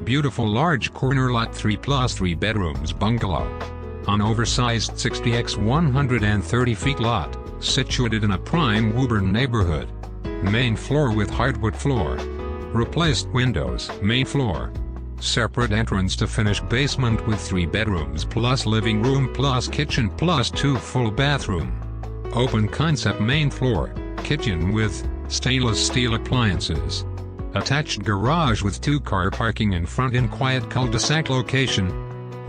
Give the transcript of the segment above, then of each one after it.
Beautiful large corner lot 3+3 bedrooms bungalow. An oversized 60x 130 feet lot, situated in a prime Woburn neighborhood. Main floor with hardwood floor. Replaced windows. Main floor. Separate entrance to finished basement with 3 bedrooms plus living room plus kitchen plus 2 full bathroom. Open concept main floor, kitchen with stainless steel appliances. Attached garage with 2-car parking in front in quiet cul-de-sac location.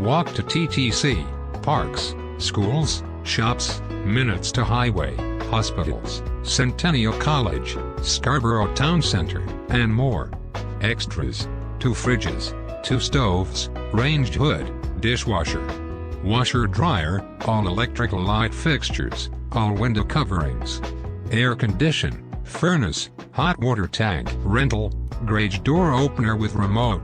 Walk to TTC, parks, schools, shops, minutes to highway, hospitals, Cent.College, Scarborough Town Center, and more. Extras: 2 fridges, 2 stoves, ranged hood, dishwasher, washer dryer, all electrical light fixtures, all window coverings, air condition, furnace, hot water tank, rental, garage door opener with remote.